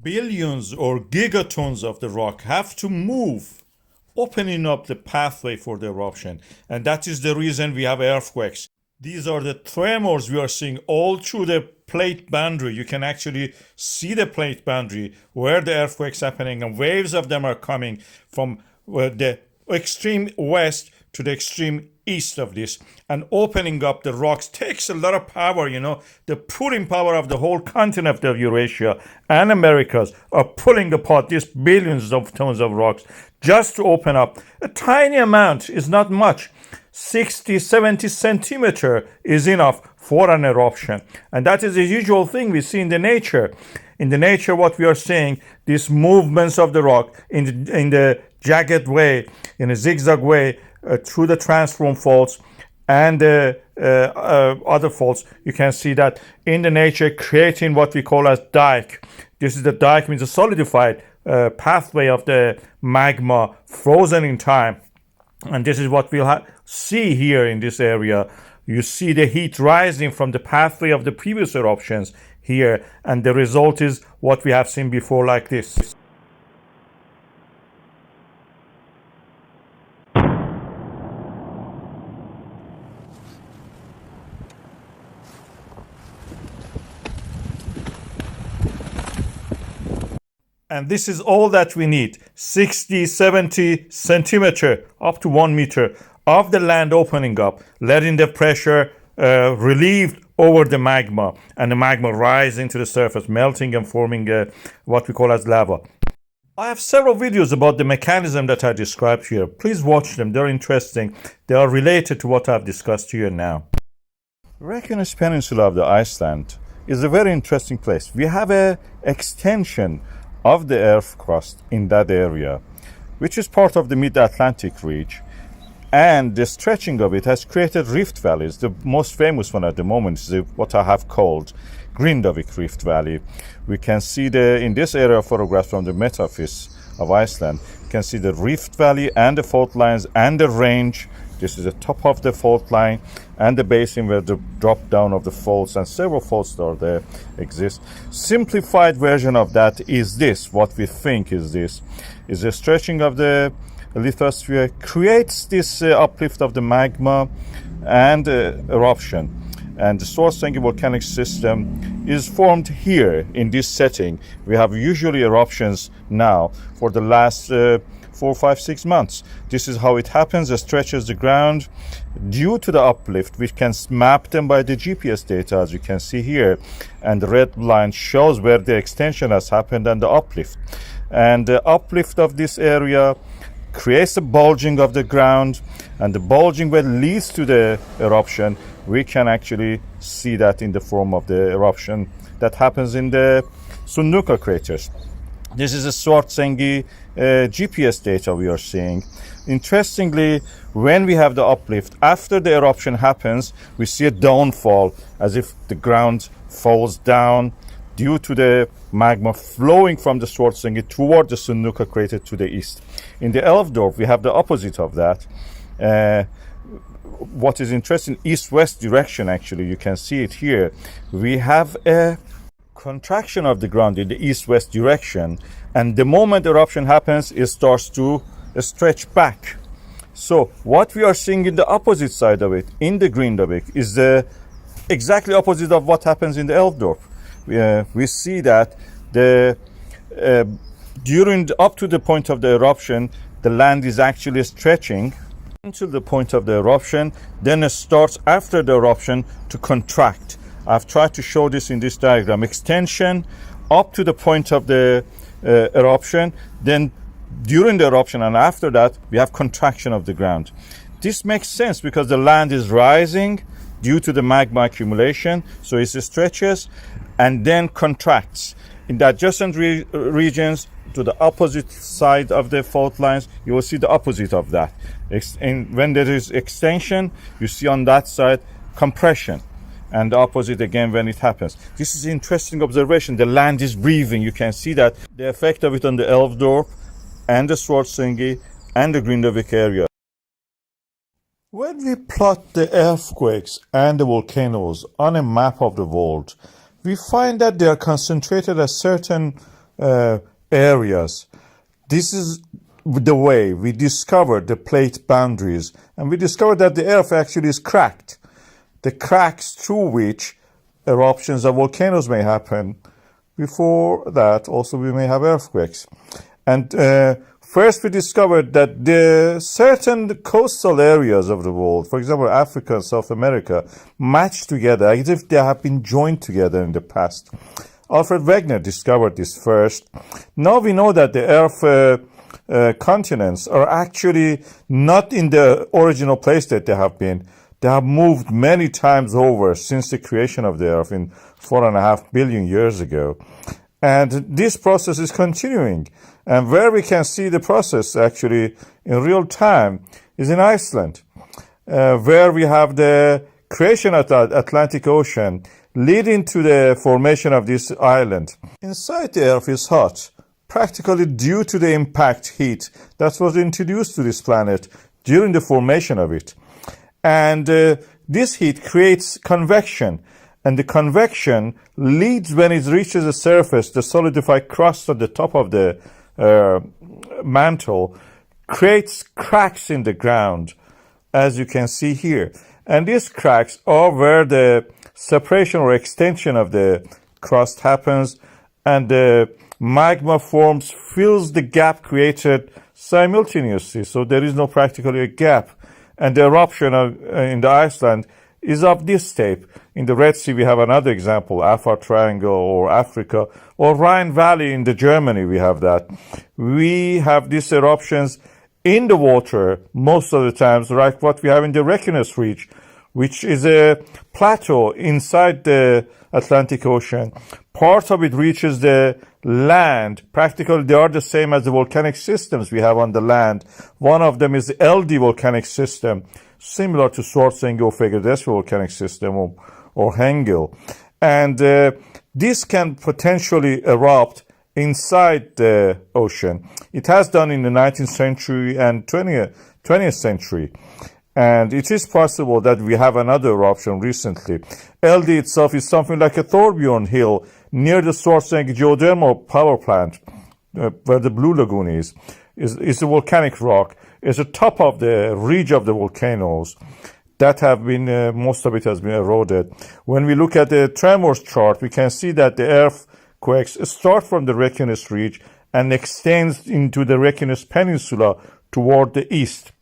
billions or gigatons of the rock have to move, opening up the pathway for the eruption. And that is the reason we have earthquakes. These are the tremors we are seeing all through the plate boundary. You can actually see the plate boundary where the earthquake's happening, and waves of them are coming from the extreme west to the extreme east of this, and opening up the rocks takes a lot of power. The pulling power of the whole continent of Eurasia and Americas are pulling apart these billions of tons of rocks just to open up. A tiny amount is not much. 60-70 centimeter is enough for an eruption, and that is the usual thing we see in the nature. In the nature, what we are seeing, these movements of the rock in the jagged way, in a zigzag way, through the transform faults and other faults, you can see that in the nature, creating what we call as dike. This is the dike, means a solidified pathway of the magma frozen in time. And this is what we'll see here in this area. You see the heat rising from the pathway of the previous eruptions here, and the result is what we have seen before, like this. And this is all that we need. 60-70 centimeter up to 1 meter of the land opening up, letting the pressure relieved over the magma, and the magma rising to the surface, melting and forming what we call as lava. I have several videos about the mechanism that I described here. Please watch them. They're interesting. They are related to what I've discussed here now. Reykjanes Peninsula of the Iceland is a very interesting place. We have an extension of the earth crust in that area, which is part of the mid-Atlantic ridge, and the stretching of it has created rift valleys. The most famous one at the moment is what I have called Grindavik Rift Valley. We can see in this area photograph from the Metafis of Iceland, you can see the rift valley and the fault lines and the range. This is the top of the fault line and the basin where the drop down of the faults, and several faults that are there exist. Simplified version of that is this. What we think is this is the stretching of the lithosphere creates this uplift of the magma and eruption. And the Svartsengi volcanic system is formed here in this setting. We have usually eruptions now for the last 4, 5, 6 months. This is how it happens. It stretches the ground due to the uplift. We can map them by the GPS data, as you can see here, and the red line shows where the extension has happened and the uplift. And the uplift of this area creates a bulging of the ground, and the bulging that leads to the eruption, we can actually see that in the form of the eruption that happens in the Sunnuka craters. This is a Svartsengi GPS data we are seeing. Interestingly, when we have the uplift, after the eruption happens, we see a downfall, as if the ground falls down due to the magma flowing from the Svartsengi toward the Sunnuka crater to the east. In the Eldey, we have the opposite of that. What is interesting, east-west direction, actually, you can see it here. We have a contraction of the ground in the east-west direction, and the moment eruption happens, it starts to stretch back. So what we are seeing in the opposite side of it, in the Grindavik, is the exactly opposite of what happens in the Eldey. We see that up to the point of the eruption, the land is actually stretching until the point of the eruption. Then it starts after the eruption to contract. I've tried to show this in this diagram. Extension up to the point of the eruption. Then during the eruption and after that, we have contraction of the ground. This makes sense because the land is rising due to the magma accumulation. So it stretches and then contracts. In the adjacent regions to the opposite side of the fault lines, you will see the opposite of that. When there is extension, you see on that side compression, and the opposite again when it happens. This is an interesting observation. The land is breathing. You can see that the effect of it on the Eldey and the Svartsengi and the Grindavik area. When we plot the earthquakes and the volcanoes on a map of the world, we find that they are concentrated at certain areas. This is the way we discovered the plate boundaries, and we discovered that the earth actually is cracked. The cracks through which eruptions of volcanoes may happen. Before that, also we may have earthquakes. And first we discovered that the certain coastal areas of the world, for example, Africa and South America, match together as if they have been joined together in the past. Alfred Wegener discovered this first. Now we know that the Earth continents are actually not in the original place that they have been. They have moved many times over since the creation of the Earth in 4.5 billion years ago. And this process is continuing. And where we can see the process actually in real time is in Iceland, where we have the creation of the Atlantic Ocean leading to the formation of this island. Inside the Earth is hot, practically due to the impact heat that was introduced to this planet during the formation of it. And this heat creates convection, and the convection leads, when it reaches the surface, the solidified crust at the top of the mantle creates cracks in the ground, as you can see here. And these cracks are where the separation or extension of the crust happens, and the magma forms, fills the gap created simultaneously. So there is no practically a gap. And the eruption in the Iceland is of this type. In the Red Sea, we have another example, Afar Triangle or Africa, or Rhine Valley in the Germany, we have that. We have these eruptions in the water most of the times, like what we have in the Reykjanes Ridge, which is a plateau inside the Atlantic Ocean. Part of it reaches the land. Practically, they are the same as the volcanic systems we have on the land. One of them is the Eldey volcanic system, similar to Svartsengi or Fegerdesvi volcanic system or Hengill. And this can potentially erupt inside the ocean. It has done in the 19th century and 20th century. And it is possible that we have another eruption recently. Eldey itself is something like a Thorbjorn hill near the Svartsengi geothermal power plant, where the Blue Lagoon is a volcanic rock. It's the top of the ridge of the volcanoes that have been, most of it has been eroded. When we look at the tremors chart, we can see that the earthquakes start from the Reykjanes Ridge and extends into the Reykjanes Peninsula toward the east.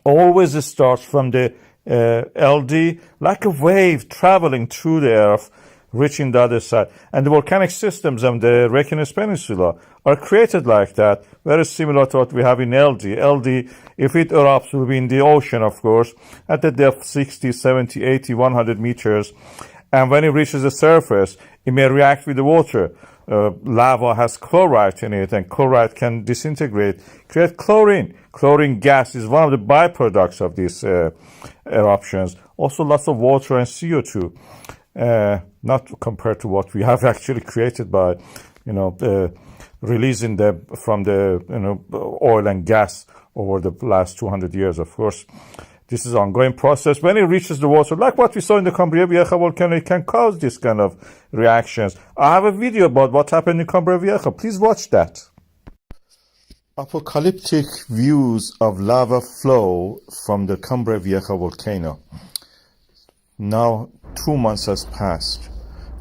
Always starts from the Eldey, like a wave traveling through the earth, reaching the other side. And the volcanic systems on the Reykjanes Peninsula are created like that, very similar to what we have in Eldey. Eldey, if it erupts, will be in the ocean, of course, at the depth 60, 70, 80, 100 meters. And when it reaches the surface, it may react with the water. Lava has chloride in it, and chloride can disintegrate, create chlorine. Chlorine gas is one of the byproducts of these eruptions. Also lots of water and CO2, not compared to what we have actually created by, releasing them from the, oil and gas over the last 200 years, of course. This is an ongoing process. When it reaches the water, like what we saw in the Cambria Vieja volcano, it can cause this kind of reactions. I have a video about what happened in Cambria Vieja. Please watch that. Apocalyptic views of lava flow from the Cambria Vieja volcano. Now 2 months has passed.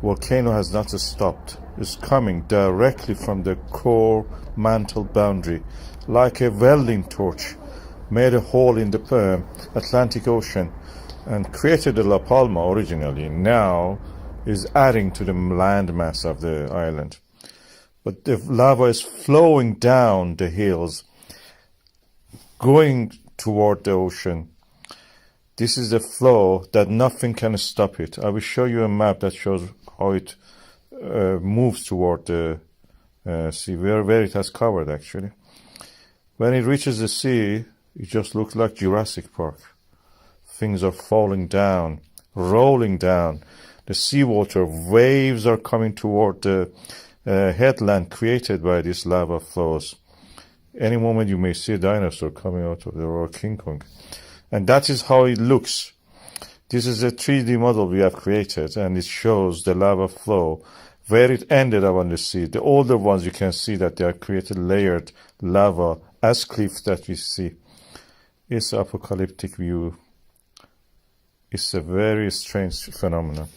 Volcano has not stopped. It's coming directly from the core mantle boundary, like a welding torch. Made a hole in the Atlantic Ocean and created a La Palma originally. Now is adding to the landmass of the island. But the lava is flowing down the hills, going toward the ocean. This is a flow that nothing can stop it. I will show you a map that shows how it moves toward the sea, where it has covered actually. When it reaches the sea, it just looks like Jurassic Park. Things are falling down, rolling down. The seawater waves are coming toward the headland created by these lava flows. Any moment you may see a dinosaur coming out of there, or King Kong. And that is how it looks. This is a 3D model we have created, and it shows the lava flow where it ended up on the sea. The older ones, you can see that they are created layered lava as cliffs that we see. It's apocalyptic view. It's a very strange phenomenon.